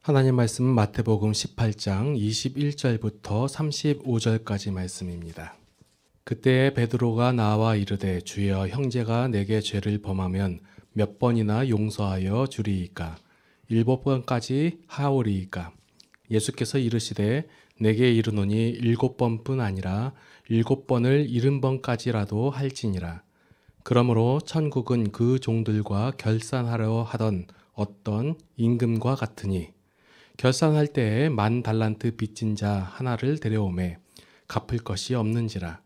하나님 말씀은 마태복음 18장 21절부터 35절까지 말씀입니다. 그때에 베드로가 나와 이르되 주여 형제가 내게 죄를 범하면 몇 번이나 용서하여 주리이까? 7번까지 하오리이까? 예수께서 이르시되 내게 이르노니 7번뿐 아니라 7번을 70번까지라도 할지니라. 그러므로 천국은 그 종들과 결산하려 하던 어떤 임금과 같으니 결산할 때에 10,000달란트 빚진 자 하나를 데려오매 갚을 것이 없는지라.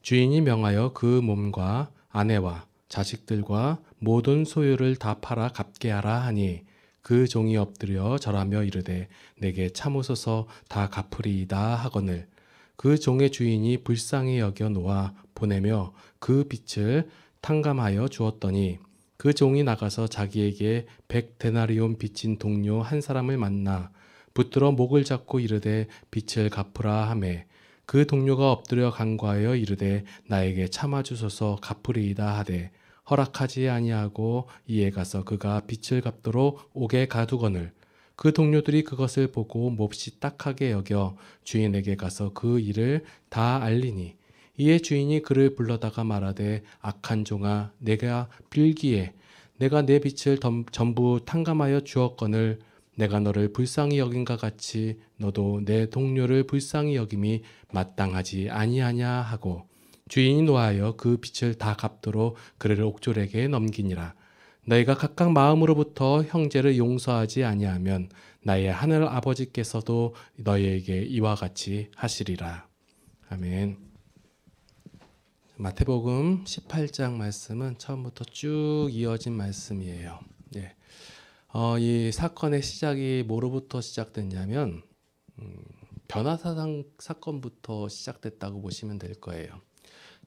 주인이 명하여 그 몸과 아내와 자식들과 모든 소유를 다 팔아 갚게 하라 하니 그 종이 엎드려 절하며 이르되 내게 참으소서 다 갚으리이다 하거늘 그 종의 주인이 불쌍히 여겨 놓아 보내며 그 빚을 탕감하여 주었더니 그 종이 나가서 자기에게 100데나리온 빚진 동료 한 사람을 만나 붙들어 목을 잡고 이르되 빚을 갚으라 하매 그 동료가 엎드려 간구하여 이르되 나에게 참아주소서 갚으리이다 하되 허락하지 아니하고 이에 가서 그가 빚을 갚도록 옥에 가두거늘 그 동료들이 그것을 보고 몹시 딱하게 여겨 주인에게 가서 그 일을 다 알리니 이에 주인이 그를 불러다가 말하되 악한 종아 내가 빌기에 내가 내 빚을 전부 탕감하여 주었거늘 내가 너를 불쌍히 여긴과 같이 너도 내 동료를 불쌍히 여김이 마땅하지 아니하냐 하고 주인이 노하여 그 빚을 다 갚도록 그를 옥졸에게 넘기니라. 너희가 각각 마음으로부터 형제를 용서하지 아니하면 나의 하늘 아버지께서도 너희에게 이와 같이 하시리라. 아멘. 마태복음 18장 말씀은 처음부터 쭉 이어진 말씀이에요. 예. 이 사건의 시작이 뭐로부터 시작됐냐면 변화사상 사건부터 시작됐다고 보시면 될 거예요.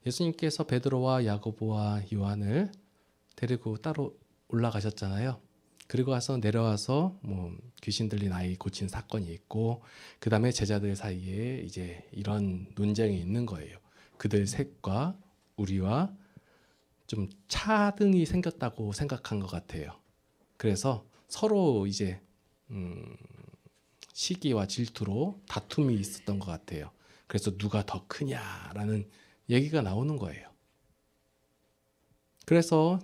예수님께서 베드로와 야고보와 요한을 데리고 따로 올라가셨잖아요. 그리고 와서 내려와서 귀신 들린 아이 고친 사건이 있고 그 다음에 제자들 사이에 이제 이런 논쟁이 있는 거예요. 그들 셋과 우리와 좀 차등이 생겼다고 생각한 것 같아요. 그래서 서로 이제 시기와 질투로 다툼이 있었던 것 같아요. 그래서 누가 더 크냐라는 얘기가 나오는 거예요. 그래서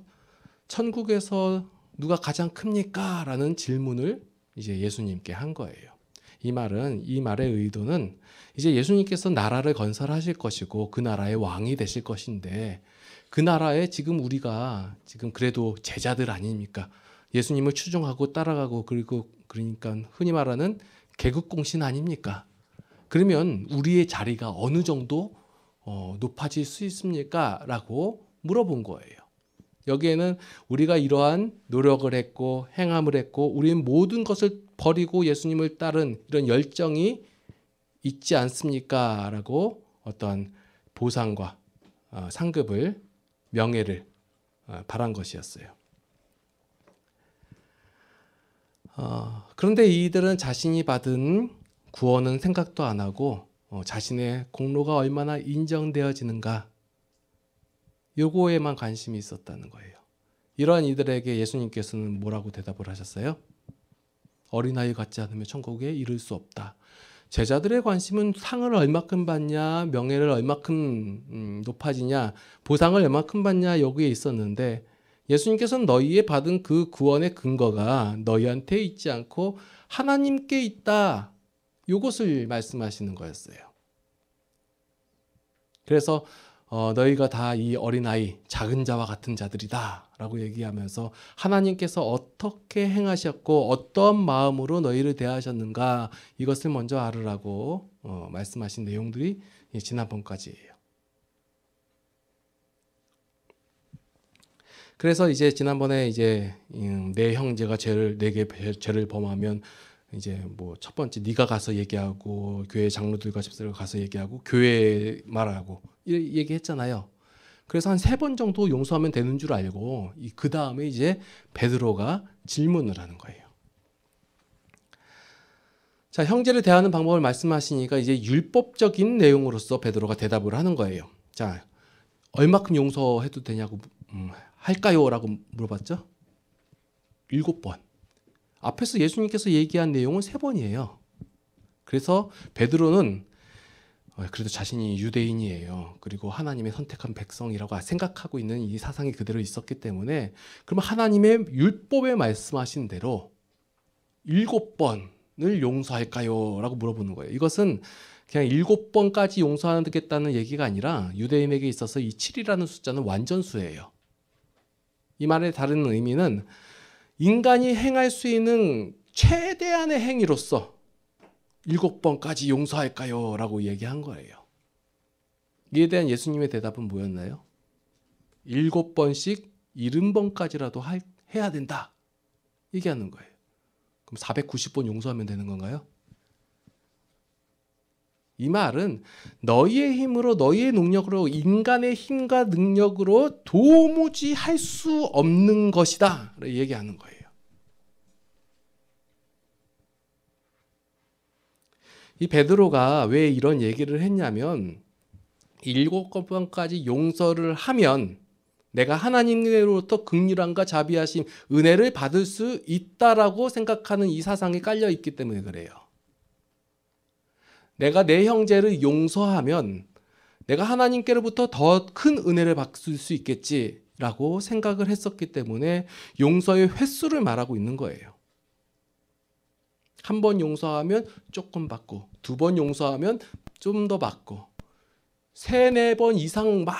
천국에서 누가 가장 큽니까? 라는 질문을 이제 예수님께 한 거예요. 이 말의 의도는 이제 예수님께서 나라를 건설하실 것이고 그 나라의 왕이 되실 것인데 그 나라에 지금 우리가 지금 그래도 제자들 아닙니까? 예수님을 추종하고 따라가고 그리고 그러니까 흔히 말하는 개국공신 아닙니까? 그러면 우리의 자리가 어느 정도 높아질 수 있습니까? 라고 물어본 거예요. 여기에는 우리가 이러한 노력을 했고 행함을 했고 우리는 모든 것을 버리고 예수님을 따른 이런 열정이 있지 않습니까? 라고 어떤 보상과 상급을 명예를 바란 것이었어요. 그런데 이들은 자신이 받은 구원은 생각도 안 하고 자신의 공로가 얼마나 인정되어지는가 요거에만 관심이 있었다는 거예요. 이러한 이들에게 예수님께서는 뭐라고 대답을 하셨어요? 어린아이 같지 않으면 천국에 이를 수 없다. 제자들의 관심은 상을 얼마큼 받냐, 명예를 얼마큼 높아지냐, 보상을 얼마큼 받냐 여기에 있었는데 예수님께서는 너희의 받은 그 구원의 근거가 너희한테 있지 않고 하나님께 있다. 이것을 말씀하시는 거였어요. 그래서 너희가 다 이 어린아이, 작은 자와 같은 자들이다 라고 얘기하면서 하나님께서 어떻게 행하셨고 어떤 마음으로 너희를 대하셨는가 이것을 먼저 알으라고 말씀하신 내용들이 지난번까지예요. 그래서 이제 지난번에 이제 내 형제가 내게 죄를 범하면 이제 뭐 첫 번째 네가 가서 얘기하고 교회 장로들과 집사들과 가서 얘기하고 교회 말하고 얘기했잖아요. 그래서 한 3번 정도 용서하면 되는 줄 알고 그 다음에 이제 베드로가 질문을 하는 거예요. 자, 형제를 대하는 방법을 말씀하시니까 이제 율법적인 내용으로서 베드로가 대답을 하는 거예요. 자, 얼마큼 용서해도 되냐고 할까요? 라고 물어봤죠. 7번. 앞에서 예수님께서 얘기한 내용은 3번이에요. 그래서 베드로는 그래도 자신이 유대인이에요. 그리고 하나님의 선택한 백성이라고 생각하고 있는 이 사상이 그대로 있었기 때문에 그러면 하나님의 율법에 말씀하신 대로 7번을 용서할까요? 라고 물어보는 거예요. 이것은 그냥 7번까지 용서하겠다는 얘기가 아니라 유대인에게 있어서 이 7이라는 숫자는 완전수예요. 이 말의 다른 의미는 인간이 행할 수 있는 최대한의 행위로서 7번까지 용서할까요? 라고 얘기한 거예요. 이에 대한 예수님의 대답은 뭐였나요? 7번씩 70번까지라도 해야 된다. 얘기하는 거예요. 그럼 490번 용서하면 되는 건가요? 이 말은 너희의 힘으로, 너희의 능력으로, 인간의 힘과 능력으로 도무지 할 수 없는 것이다. 얘기하는 거예요. 이 베드로가 왜 이런 얘기를 했냐면 7번까지 용서를 하면 내가 하나님으로부터 긍휼함과 자비하심, 은혜를 받을 수 있다라고 생각하는 이 사상이 깔려 있기 때문에 그래요. 내가 내 형제를 용서하면 내가 하나님께로부터 더 큰 은혜를 받을 수 있겠지라고 생각을 했었기 때문에 용서의 횟수를 말하고 있는 거예요. 1번 용서하면 조금 받고, 2번 용서하면 좀 더 받고, 3, 4번 이상 막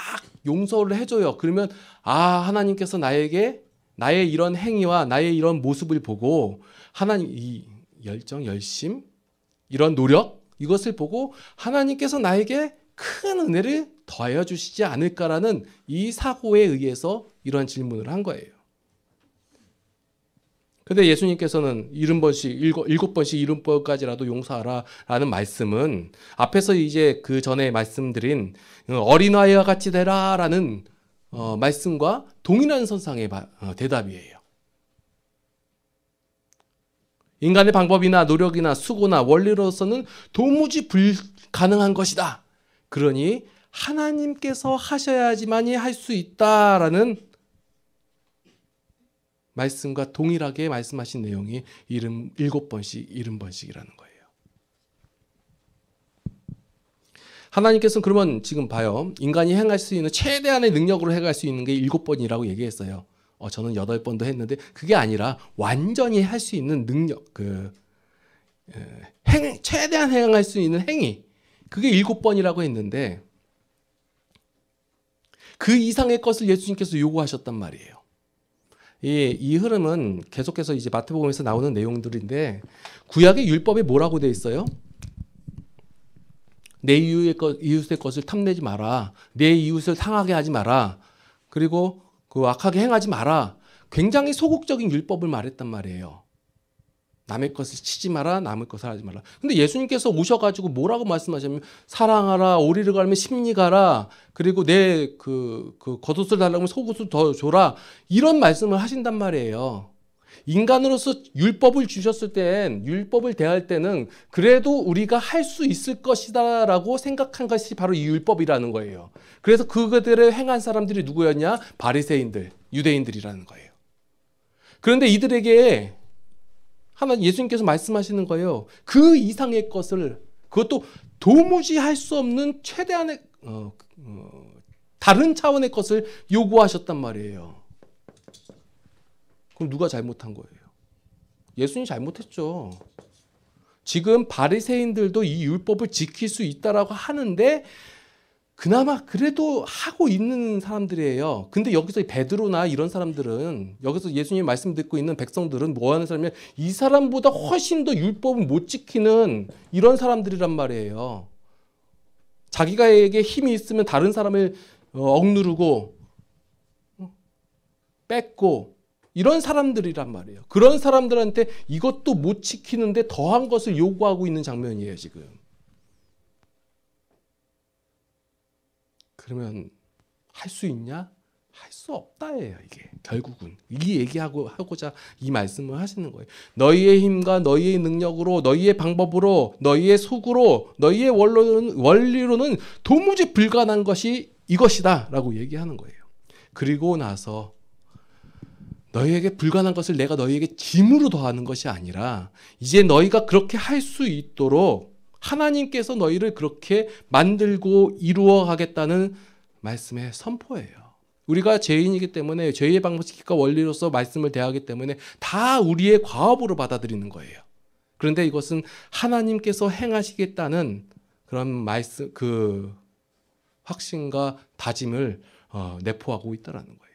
용서를 해줘요. 그러면 하나님께서 나의 이런 행위와 나의 이런 모습을 보고 하나님 이 열정, 열심, 이런 노력, 이것을 보고 하나님께서 나에게 큰 은혜를 더하여 주시지 않을까라는 이 사고에 의해서 이러한 질문을 한 거예요. 근데 예수님께서는 70번씩, 7번씩 70번까지라도 용서하라 라는 말씀은 앞에서 이제 그 전에 말씀드린 어린아이와 같이 되라 라는 말씀과 동일한 선상의 대답이에요. 인간의 방법이나 노력이나 수고나 원리로서는 도무지 불가능한 것이다. 그러니 하나님께서 하셔야지만이 할 수 있다라는 말씀과 동일하게 말씀하신 내용이 7번씩 70번씩이라는 거예요. 하나님께서는 그러면 지금 봐요. 인간이 행할 수 있는 최대한의 능력으로 행할 수 있는 게 7번이라고 얘기했어요. 저는 8번도 했는데 그게 아니라 완전히 할 수 있는 능력, 최대한 행할 수 있는 행위, 그게 7번이라고 했는데 그 이상의 것을 예수님께서 요구하셨단 말이에요. 이 흐름은 계속해서 이제 마태복음에서 나오는 내용들인데 구약의 율법에 뭐라고 되어 있어요? 내 이웃의 것을 탐내지 마라. 내 이웃을 상하게 하지 마라. 그리고 악하게 행하지 마라. 굉장히 소극적인 율법을 말했단 말이에요. 남의 것을 치지 마라, 남의 것을 하지 마라. 근데 예수님께서 오셔가지고 뭐라고 말씀하시냐면 사랑하라, 오리를 갈면 십리 가라, 그리고 내 겉옷을 달라고 하면 속옷을 더 줘라, 이런 말씀을 하신단 말이에요. 인간으로서 율법을 주셨을 땐, 율법을 대할 때는 그래도 우리가 할 수 있을 것이다 라고 생각한 것이 바로 이 율법이라는 거예요. 그래서 그들을 행한 사람들이 누구였냐? 바리새인들, 유대인들이라는 거예요. 그런데 이들에게 예수님께서 말씀하시는 거예요. 그 이상의 것을, 그것도 도무지 할 수 없는 최대한의 다른 차원의 것을 요구하셨단 말이에요. 그럼 누가 잘못한 거예요? 예수님이 잘못했죠. 지금 바리새인들도 이 율법을 지킬 수 있다라고 하는데 그나마 그래도 하고 있는 사람들이에요. 근데 여기서 베드로나 이런 사람들은, 여기서 예수님 말씀 듣고 있는 백성들은 뭐 하는 사람이냐? 이 사람보다 훨씬 더 율법을 못 지키는 이런 사람들이란 말이에요. 자기가에게 힘이 있으면 다른 사람을 억누르고 뺏고 이런 사람들이란 말이에요. 그런 사람들한테 이것도 못 지키는데 더한 것을 요구하고 있는 장면이에요, 지금. 그러면 할 수 있냐? 할 수 없다예요, 이게. 결국은 이 얘기하고자 이 말씀을 하시는 거예요. 너희의 힘과 너희의 능력으로, 너희의 방법으로, 너희의 수구로, 너희의 원리로는 도무지 불가능한 것이 이것이다 라고 얘기하는 거예요. 그리고 나서 너희에게 불가능한 것을 내가 너희에게 짐으로 더하는 것이 아니라 이제 너희가 그렇게 할 수 있도록 하나님께서 너희를 그렇게 만들고 이루어 가겠다는 말씀의 선포예요. 우리가 죄인이기 때문에 죄의 방식과 원리로서 말씀을 대하기 때문에 다 우리의 과업으로 받아들이는 거예요. 그런데 이것은 하나님께서 행하시겠다는 그런 말씀, 그 확신과 다짐을 내포하고 있다라는 거예요.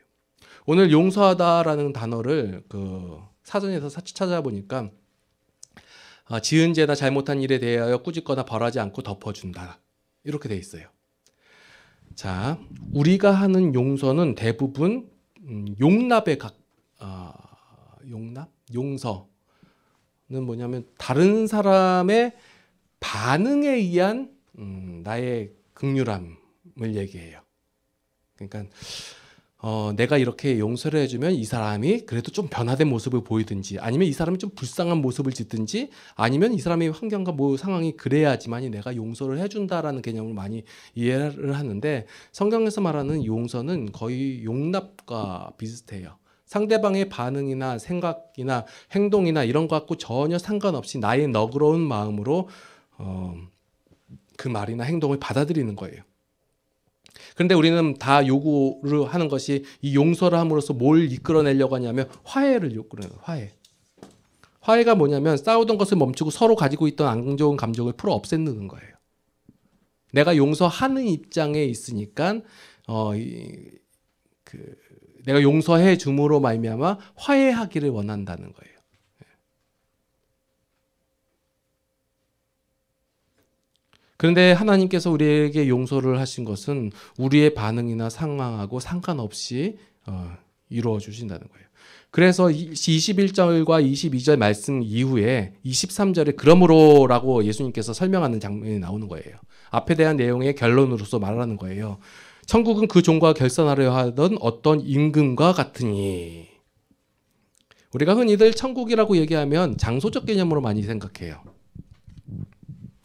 오늘 용서하다라는 단어를 그 사전에서 찾아보니까 지은 죄나 잘못한 일에 대하여 꾸짖거나 벌하지 않고 덮어준다. 이렇게 돼 있어요. 자, 우리가 하는 용서는 대부분 용납의 용서는 뭐냐면 다른 사람의 반응에 의한 나의 긍휼함을 얘기해요. 그러니까 내가 이렇게 용서를 해주면 이 사람이 그래도 좀 변화된 모습을 보이든지 아니면 이 사람이 좀 불쌍한 모습을 짓든지 아니면 이 사람의 환경과 뭐 상황이 그래야지만이 내가 용서를 해준다라는 개념을 많이 이해를 하는데 성경에서 말하는 용서는 거의 용납과 비슷해요. 상대방의 반응이나 생각이나 행동이나 이런 것 갖고 전혀 상관없이 나의 너그러운 마음으로 그 말이나 행동을 받아들이는 거예요. 그런데 우리는 다 요구를 하는 것이 이 용서를 함으로써 뭘 이끌어내려고 하냐면 화해를 이끌어내요. 화해가 뭐냐면 싸우던 것을 멈추고 서로 가지고 있던 안 좋은 감정을 풀어 없애는 거예요. 내가 용서하는 입장에 있으니까 내가 용서해 줌으로 말미암아 화해하기를 원한다는 거예요. 그런데 하나님께서 우리에게 용서를 하신 것은 우리의 반응이나 상황하고 상관없이 이루어 주신다는 거예요. 그래서 21절과 22절 말씀 이후에 23절에 그러므로라고 예수님께서 설명하는 장면이 나오는 거예요. 앞에 대한 내용의 결론으로서 말하는 거예요. 천국은 그 종과 결산하려 하던 어떤 임금과 같으니. 우리가 흔히들 천국이라고 얘기하면 장소적 개념으로 많이 생각해요.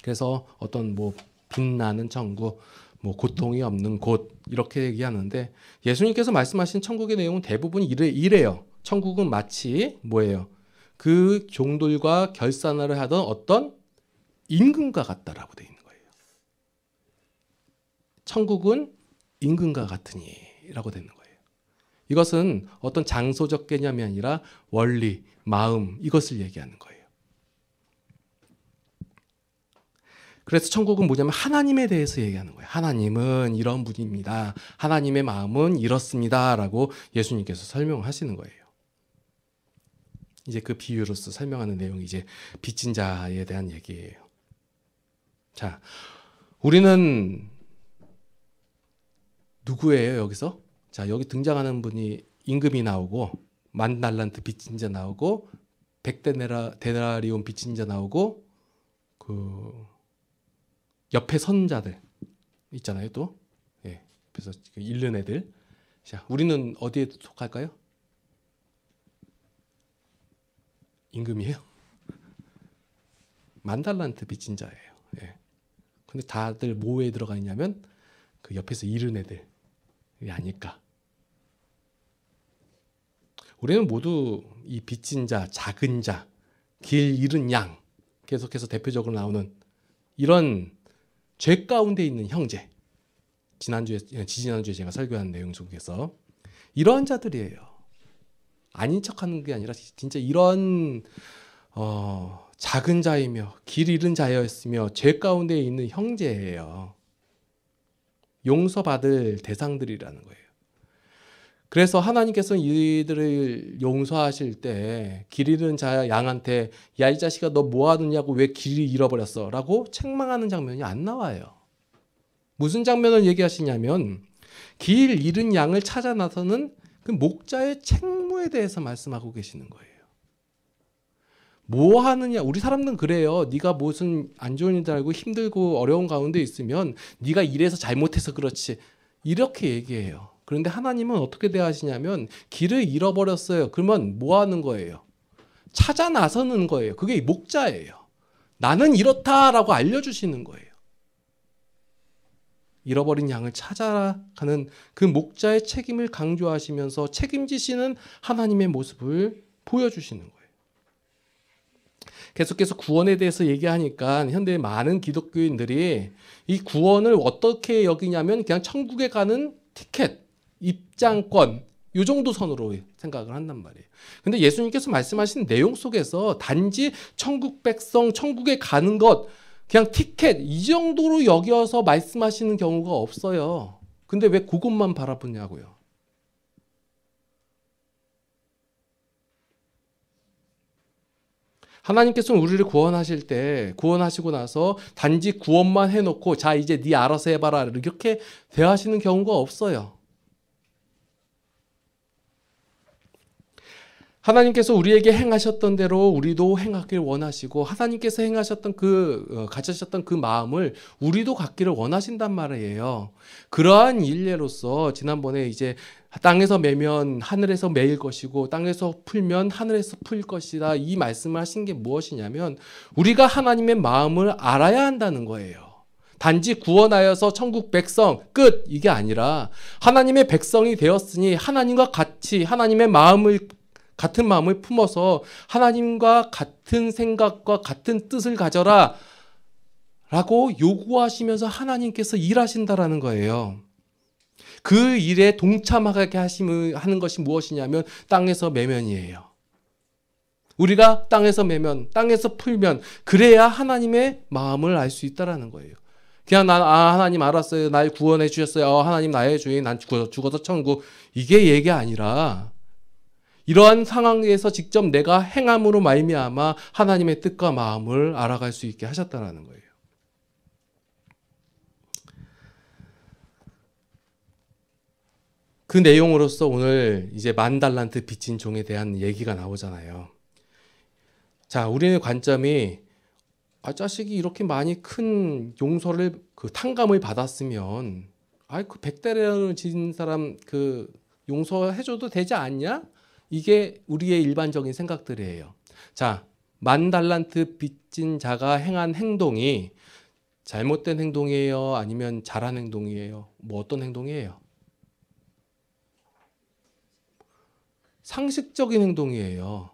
그래서 어떤 뭐 빛나는 천국, 뭐 고통이 없는 곳 이렇게 얘기하는데 예수님께서 말씀하신 천국의 내용은 대부분 이래요. 천국은 마치 뭐예요? 그 종들과 결산을 하던 어떤 임금과 같다라고 되어 있는 거예요. 천국은 임금과 같으니라고 되는 거예요. 이것은 어떤 장소적 개념이 아니라 원리, 마음 이것을 얘기하는 거예요. 그래서 천국은 뭐냐면 하나님에 대해서 얘기하는 거예요. 하나님은 이런 분입니다. 하나님의 마음은 이렇습니다. 라고 예수님께서 설명하시는 거예요. 이제 그 비유로서 설명하는 내용이 이제 빚진 자에 대한 얘기예요. 자, 우리는 누구예요, 여기서? 자, 여기 등장하는 분이 임금이 나오고, 10,000달란트 빚진 자 나오고, 100데나리온 빚진 자 나오고, 옆에 선 자들 있잖아요, 또. 예. 그래서 잃는 애들. 자, 우리는 어디에 속할까요? 임금이에요. 10,000달란트 빚진 자예요. 예. 근데 다들 뭐에 들어가 있냐면 그 옆에서 잃은 애들이 아닐까. 우리는 모두 이 빚진 자, 작은 자, 길 잃은 양 계속해서 대표적으로 나오는 이런 죄 가운데 있는 형제. 지지난주에 제가 설교한 내용 속에서 이러한 자들이에요. 아닌 척하는 게 아니라 진짜 이런 작은 자이며 길 잃은 자였으며 죄 가운데 있는 형제예요. 용서받을 대상들이라는 거예요. 그래서 하나님께서는 이들을 용서하실 때 길 잃은 자 양한테 야, 이 자식아 너 뭐하느냐고 왜 길을 잃어버렸어? 라고 책망하는 장면이 안 나와요. 무슨 장면을 얘기하시냐면 길 잃은 양을 찾아 나서는 그 목자의 책무에 대해서 말씀하고 계시는 거예요. 뭐 하느냐? 우리 사람들은 그래요. 네가 무슨 안 좋은 일들 알고 힘들고 어려운 가운데 있으면 네가 이래서 잘못해서 그렇지 이렇게 얘기해요. 그런데 하나님은 어떻게 대하시냐면 길을 잃어버렸어요. 그러면 뭐 하는 거예요? 찾아 나서는 거예요. 그게 목자예요. 나는 이렇다라고 알려주시는 거예요. 잃어버린 양을 찾아가는 그 목자의 책임을 강조하시면서 책임지시는 하나님의 모습을 보여주시는 거예요. 계속해서 구원에 대해서 얘기하니까 현대 많은 기독교인들이 이 구원을 어떻게 여기냐면 그냥 천국에 가는 티켓, 입장권 이 정도 선으로 생각을 한단 말이에요. 근데 예수님께서 말씀하신 내용 속에서 단지 천국 백성, 천국에 가는 것 그냥 티켓 이 정도로 여겨서 말씀하시는 경우가 없어요. 근데 왜 그것만 바라보냐고요. 하나님께서는 우리를 구원하실 때 구원하시고 나서 단지 구원만 해놓고 자 이제 네 알아서 해봐라 이렇게 대하시는 경우가 없어요. 하나님께서 우리에게 행하셨던 대로 우리도 행하길 원하시고 하나님께서 행하셨던 가지셨던 그 마음을 우리도 갖기를 원하신단 말이에요. 그러한 일례로서 지난번에 이제 땅에서 매면 하늘에서 매일 것이고 땅에서 풀면 하늘에서 풀 것이다 이 말씀을 하신 게 무엇이냐면 우리가 하나님의 마음을 알아야 한다는 거예요. 단지 구원하여서 천국 백성 끝 이게 아니라 하나님의 백성이 되었으니 하나님과 같이 하나님의 같은 마음을 품어서 하나님과 같은 생각과 같은 뜻을 가져라 라고 요구하시면서 하나님께서 일하신다라는 거예요. 그 일에 동참하게 하는 것이 무엇이냐면 땅에서 매면이에요. 우리가 땅에서 매면, 땅에서 풀면 그래야 하나님의 마음을 알 수 있다라는 거예요. 그냥 하나님 알았어요. 날 구원해 주셨어요. 하나님 나의 주인. 난 죽어서 천국. 이게 얘기가 아니라 이러한 상황에서 직접 내가 행함으로 말미암아 하나님의 뜻과 마음을 알아갈 수 있게 하셨다는 거예요. 그 내용으로서 오늘 이제 10,000달란트 빚진 종에 대한 얘기가 나오잖아요. 자, 우리의 관점이 자식이 이렇게 많이 큰 용서를 탕감을 받았으면 그 100대를 진 사람 용서해줘도 되지 않냐? 이게 우리의 일반적인 생각들이에요. 자, 10,000달란트 빚진 자가 행한 행동이 잘못된 행동이에요? 아니면 잘한 행동이에요? 뭐 어떤 행동이에요? 상식적인 행동이에요.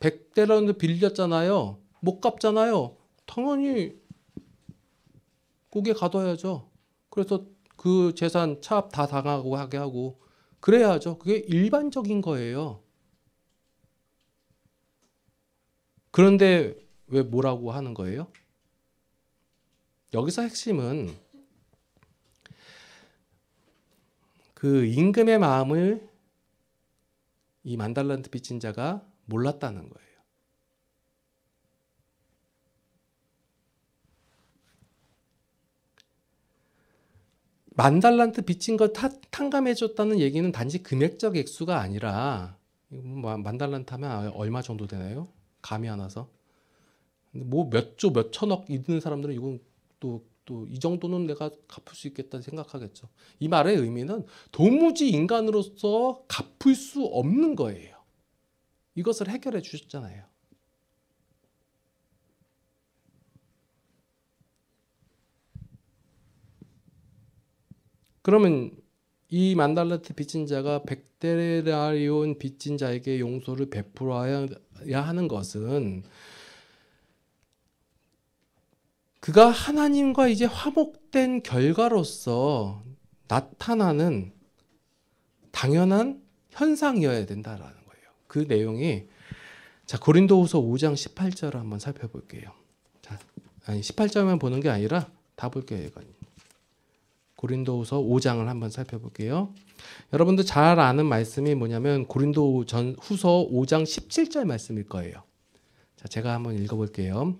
100달란트 빌렸잖아요. 못 갚잖아요. 당연히 고개 가둬야죠. 그래서 그 재산 차압 다 당하고 하게 하고 그래야죠. 그게 일반적인 거예요. 그런데 왜 뭐라고 하는 거예요? 여기서 핵심은 그 임금의 마음을 이 10,000달란트 빚진 자가 몰랐다는 거예요. 만달란트 빚진 걸 탕감해줬다는 얘기는 단지 금액적 액수가 아니라 10,000달란트 하면 얼마 정도 되나요? 감이 안 와서. 뭐 몇 조, 몇 천억 있는 사람들은 이건 또 이 정도는 내가 갚을 수 있겠다 생각하겠죠. 이 말의 의미는 도무지 인간으로서 갚을 수 없는 거예요. 이것을 해결해 주셨잖아요. 그러면 이 10,000달란트 빚진 자가 100데나리온 빚진 자에게 용서를 베풀어야 하는 것은 그가 하나님과 이제 화목된 결과로서 나타나는 당연한 현상이어야 된다라는 거예요. 그 내용이 자 고린도후서 5장 18절을 한번 살펴볼게요. 자, 아니 18절만 보는 게 아니라 다 볼게요. 이건. 고린도후서 5장을 한번 살펴볼게요. 여러분들 잘 아는 말씀이 뭐냐면 고린도후서 5장 17절 말씀일 거예요. 자, 제가 한번 읽어볼게요.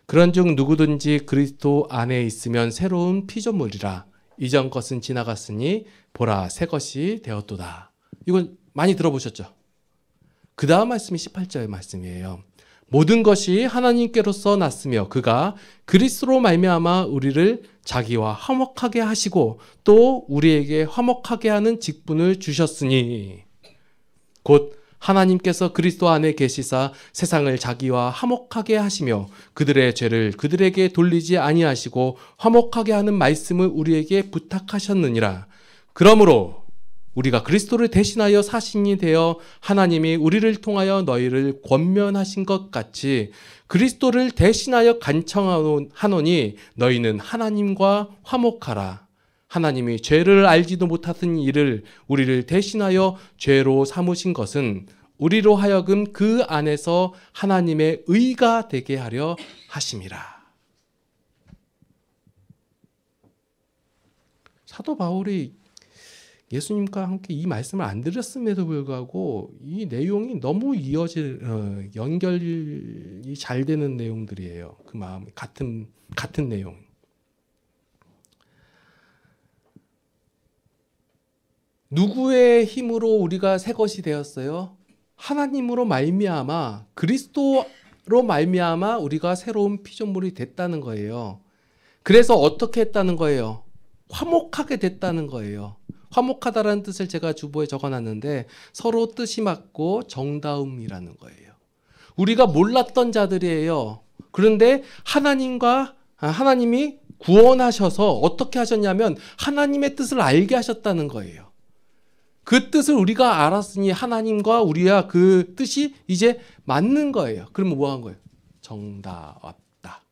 그런즉 누구든지 그리스도 안에 있으면 새로운 피조물이라 이전 것은 지나갔으니 보라 새 것이 되었도다. 이건 많이 들어보셨죠? 그 다음 말씀이 18절 말씀이에요. 모든 것이 하나님께로서 났으며 그가 그리스도로 말미암아 우리를 자기와 화목하게 하시고 또 우리에게 화목하게 하는 직분을 주셨으니 곧 하나님께서 그리스도 안에 계시사 세상을 자기와 화목하게 하시며 그들의 죄를 그들에게 돌리지 아니하시고 화목하게 하는 말씀을 우리에게 부탁하셨느니라. 그러므로 우리가 그리스도를 대신하여 사신이 되어 하나님이 우리를 통하여 너희를 권면하신 것 같이 그리스도를 대신하여 간청하노니 너희는 하나님과 화목하라. 하나님이 죄를 알지도 못하던 이를 우리를 대신하여 죄로 삼으신 것은 우리로 하여금 그 안에서 하나님의 의가 되게 하려 하심이라. 사도 바울이 예수님과 함께 이 말씀을 안 드렸음에도 불구하고 이 내용이 너무 연결이 잘 되는 내용들이에요. 그 마음 같은 내용. 누구의 힘으로 우리가 새 것이 되었어요? 하나님으로 말미암아 그리스도로 말미암아 우리가 새로운 피조물이 됐다는 거예요. 그래서 어떻게 했다는 거예요? 화목하게 됐다는 거예요. 화목하다라는 뜻을 제가 주보에 적어놨는데 서로 뜻이 맞고 정다움이라는 거예요. 우리가 몰랐던 자들이에요. 그런데 하나님이 구원하셔서 어떻게 하셨냐면 하나님의 뜻을 알게 하셨다는 거예요. 그 뜻을 우리가 알았으니 하나님과 우리와 그 뜻이 이제 맞는 거예요. 그러면 뭐 한 거예요? 정다웠다.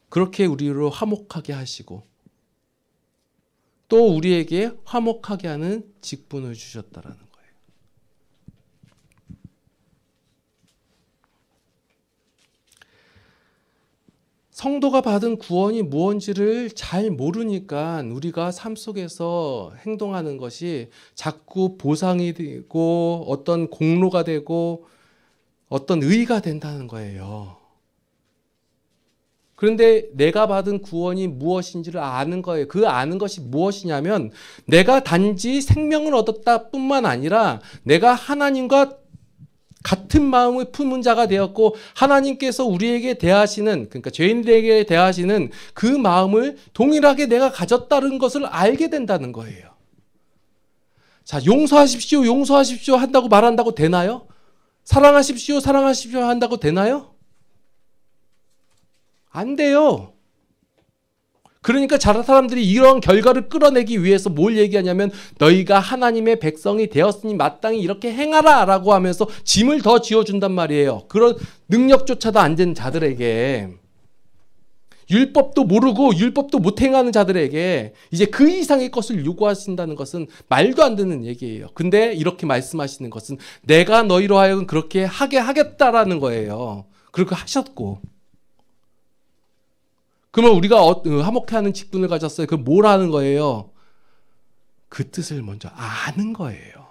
그렇게 우리를 화목하게 하시고 또 우리에게 화목하게 하는 직분을 주셨다라는 거예요. 성도가 받은 구원이 무엇인지를 잘 모르니까 우리가 삶 속에서 행동하는 것이 자꾸 보상이 되고 어떤 공로가 되고 어떤 의의가 된다는 거예요. 그런데 내가 받은 구원이 무엇인지를 아는 거예요. 그 아는 것이 무엇이냐면 내가 단지 생명을 얻었다 뿐만 아니라 내가 하나님과 같은 마음을 품은 자가 되었고 하나님께서 우리에게 대하시는 그러니까 죄인들에게 대하시는 그 마음을 동일하게 내가 가졌다는 것을 알게 된다는 거예요. 자, 용서하십시오, 용서하십시오 한다고 말한다고 되나요? 사랑하십시오, 사랑하십시오 한다고 되나요? 안 돼요. 그러니까 사람들이 이런 결과를 끌어내기 위해서 뭘 얘기하냐면 너희가 하나님의 백성이 되었으니 마땅히 이렇게 행하라 라고 하면서 짐을 더 지어준단 말이에요. 그런 능력조차도 안 된 자들에게 율법도 모르고 율법도 못 행하는 자들에게 이제 그 이상의 것을 요구하신다는 것은 말도 안 되는 얘기예요. 근데 이렇게 말씀하시는 것은 내가 너희로 하여금 그렇게 하게 하겠다라는 거예요. 그렇게 하셨고 그러면 우리가 화목해하는 직분을 가졌어요. 그 뭘 하는 거예요? 그 뜻을 먼저 아는 거예요.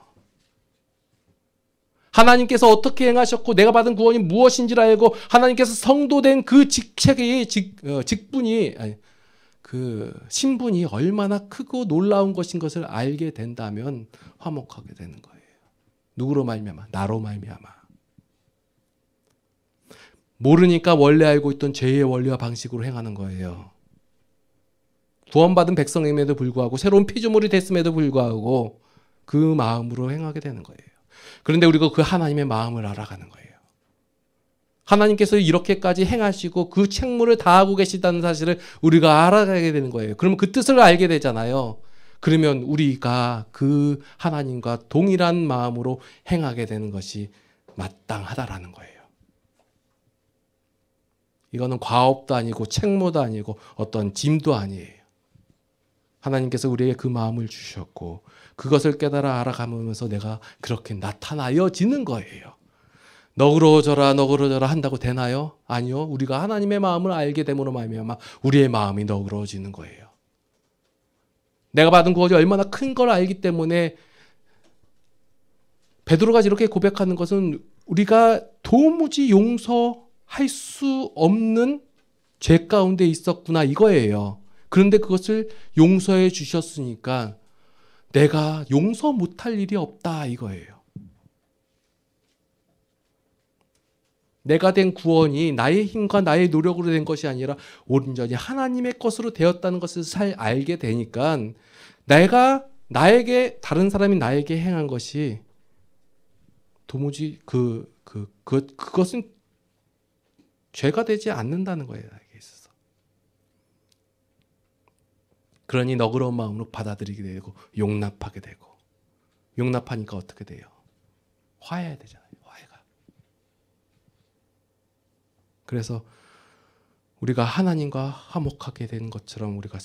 하나님께서 어떻게 행하셨고 내가 받은 구원이 무엇인지를 알고 하나님께서 성도된 그 그 신분이 얼마나 크고 놀라운 것인 것을 알게 된다면 화목하게 되는 거예요. 누구로 말미암아? 나로 말미암아. 모르니까 원래 알고 있던 죄의 원리와 방식으로 행하는 거예요. 구원받은 백성임에도 불구하고 새로운 피조물이 됐음에도 불구하고 그 마음으로 행하게 되는 거예요. 그런데 우리가 그 하나님의 마음을 알아가는 거예요. 하나님께서 이렇게까지 행하시고 그 책무를 다하고 계시다는 사실을 우리가 알아가게 되는 거예요. 그러면 그 뜻을 알게 되잖아요. 그러면 우리가 그 하나님과 동일한 마음으로 행하게 되는 것이 마땅하다라는 거예요. 이거는 과업도 아니고 책무도 아니고 어떤 짐도 아니에요. 하나님께서 우리에게 그 마음을 주셨고 그것을 깨달아 알아가면서 내가 그렇게 나타나여지는 거예요. 너그러워져라 너그러워져라 한다고 되나요? 아니요. 우리가 하나님의 마음을 알게 됨으로 말미암아 우리의 마음이 너그러워지는 거예요. 내가 받은 구원이 얼마나 큰 걸 알기 때문에 베드로가 이렇게 고백하는 것은 우리가 도무지 용서할 수 없는 죄 가운데 있었구나 이거예요. 그런데 그것을 용서해 주셨으니까 내가 용서 못할 일이 없다 이거예요. 내가 된 구원이 나의 힘과 나의 노력으로 된 것이 아니라 온전히 하나님의 것으로 되었다는 것을 잘 알게 되니까 내가 다른 사람이 나에게 행한 것이 도무지 그것은 죄가 되지 않는다는 거예요. 나에게 있어서. 그러니 너그러운 마음으로 받아들이게 되고 용납하게 되고, 용납하니까 어떻게 돼요? 화해해야 되잖아요. 화해가. 그래서 우리가 하나님과 화목하게 된 것처럼 우리가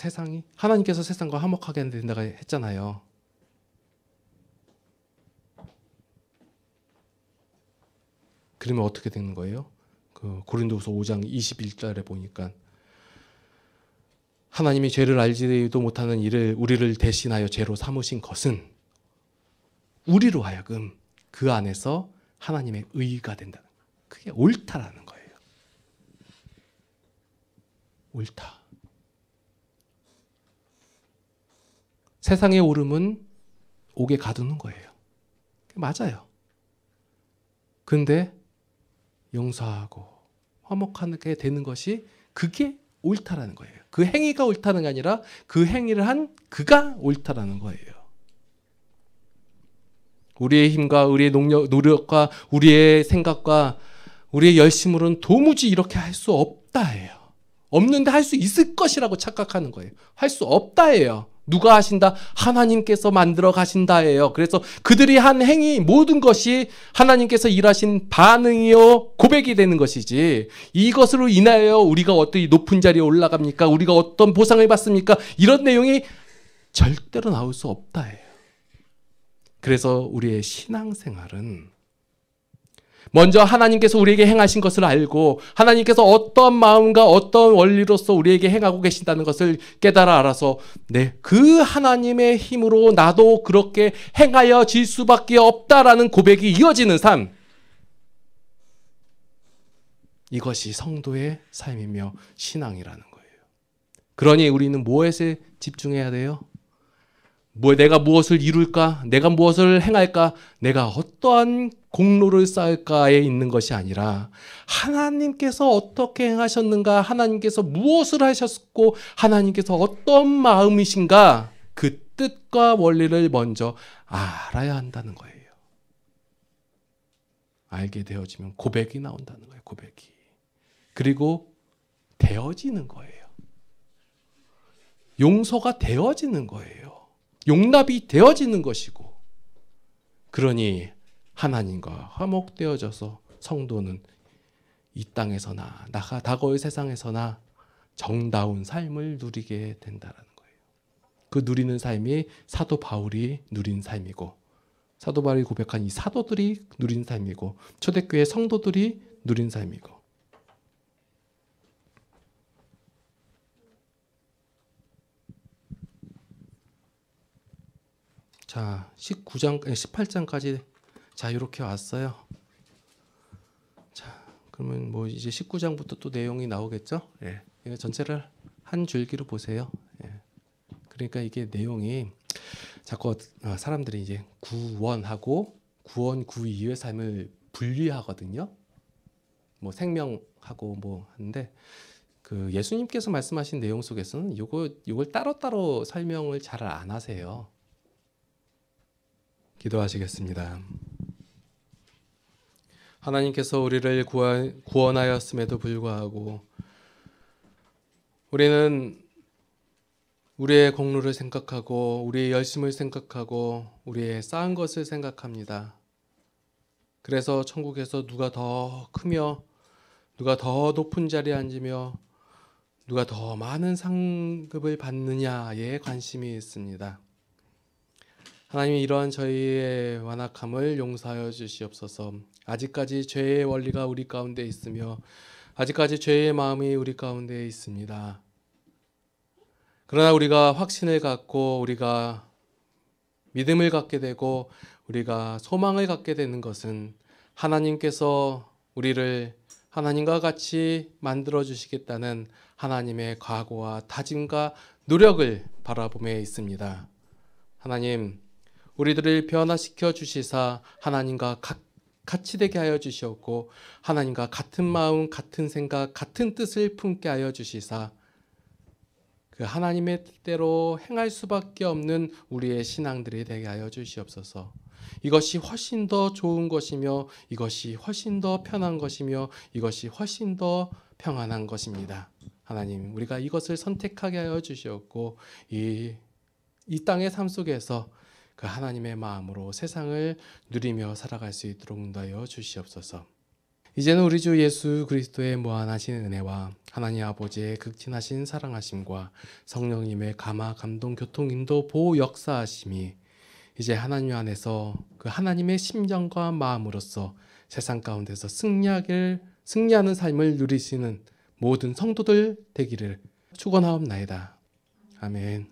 하나님께서 세상과 화목하게 된다고 했잖아요. 그러면 어떻게 되는 거예요? 고린도후서 5장 21절에 보니까 하나님이 죄를 알지도 못하는 우리를 대신하여 죄로 삼으신 것은 우리로 하여금 그 안에서 하나님의 의가 된다는 거예요. 그게 옳다라는 거예요. 옳다. 세상의 옳음은 옥에 가두는 거예요. 맞아요. 근데 용서하고 화목하게 되는 것이 그게 옳다라는 거예요. 그 행위가 옳다는 게 아니라 그 행위를 한 그가 옳다라는 거예요. 우리의 힘과 우리의 노력과 우리의 생각과 우리의 열심으로는 도무지 이렇게 할 수 없다예요. 없는데 할 수 있을 것이라고 착각하는 거예요. 할 수 없다예요. 누가 하신다? 하나님께서 만들어 가신다예요. 그래서 그들이 한 행위 모든 것이 하나님께서 일하신 반응이요 고백이 되는 것이지, 이것으로 인하여 우리가 어떤 높은 자리에 올라갑니까? 우리가 어떤 보상을 받습니까? 이런 내용이 절대로 나올 수 없다예요. 그래서 우리의 신앙생활은 먼저 하나님께서 우리에게 행하신 것을 알고 하나님께서 어떤 마음과 어떤 원리로서 우리에게 행하고 계신다는 것을 깨달아 알아서 그 하나님의 힘으로 나도 그렇게 행하여질 수밖에 없다라는 고백이 이어지는 삶, 이것이 성도의 삶이며 신앙이라는 거예요. 그러니 우리는 무엇에 집중해야 돼요? 내가 무엇을 이룰까? 내가 무엇을 행할까? 내가 어떠한 공로를 쌓을까에 있는 것이 아니라 하나님께서 어떻게 행하셨는가? 하나님께서 무엇을 하셨고 하나님께서 어떤 마음이신가? 그 뜻과 원리를 먼저 알아야 한다는 거예요. 알게 되어지면 고백이 나온다는 거예요. 고백이. 그리고 되어지는 거예요. 용서가 되어지는 거예요. 용납이 되어지는 것이고, 그러니 하나님과 화목되어져서 성도는 이 땅에서나 다가올 세상에서나 정다운 삶을 누리게 된다는 거예요. 그 누리는 삶이 사도 바울이 누린 삶이고, 사도 바울이 고백한 이 사도들이 누린 삶이고, 초대교회 성도들이 누린 삶이고, 자, 18장까지 자, 이렇게 왔어요. 자, 그러면 뭐 이제 19장부터 또 내용이 나오겠죠? 예. 이거 전체를 한 줄기로 보세요. 예. 그러니까 이게 내용이 자꾸 사람들이 이제 구원하고 구원 구 이후의 삶을 분리하거든요. 뭐 생명하고 뭐 하는데, 그 예수님께서 말씀하신 내용 속에서는 이걸 따로따로 설명을 잘 안 하세요. 기도하시겠습니다. 하나님께서 우리를 구원하였음에도 불구하고 우리는 우리의 공로를 생각하고 우리의 열심을 생각하고 우리의 쌓은 것을 생각합니다. 그래서 천국에서 누가 더 크며 누가 더 높은 자리에 앉으며 누가 더 많은 상급을 받느냐에 관심이 있습니다. 하나님, 이러한 저희의 완악함을 용서하여 주시옵소서. 아직까지 죄의 원리가 우리 가운데 있으며 아직까지 죄의 마음이 우리 가운데 있습니다. 그러나 우리가 확신을 갖고 우리가 믿음을 갖게 되고 우리가 소망을 갖게 되는 것은 하나님께서 우리를 하나님과 같이 만들어 주시겠다는 하나님의 각오와 다짐과 노력을 바라봄에 있습니다. 하나님, 우리들을 변화시켜 주시사 하나님과 같이 되게 하여 주시옵고 하나님과 같은 마음, 같은 생각, 같은 뜻을 품게 하여 주시사 그 하나님의 뜻대로 행할 수밖에 없는 우리의 신앙들이 되게 하여 주시옵소서. 이것이 훨씬 더 좋은 것이며 이것이 훨씬 더 편한 것이며 이것이 훨씬 더 평안한 것입니다. 하나님, 우리가 이것을 선택하게 하여 주시옵고 이 땅의 삶 속에서 그 하나님의 마음으로 세상을 누리며 살아갈 수 있도록 인도하여 주시옵소서. 이제는 우리 주 예수 그리스도의 무한하신 은혜와 하나님 아버지의 극진하신 사랑하심과 성령님의 감화 감동 교통 인도 보호 역사하심이 이제 하나님 안에서 그 하나님의 심정과 마음으로서 세상 가운데서 승리하는 삶을 누리시는 모든 성도들 되기를 축원하옵나이다. 아멘.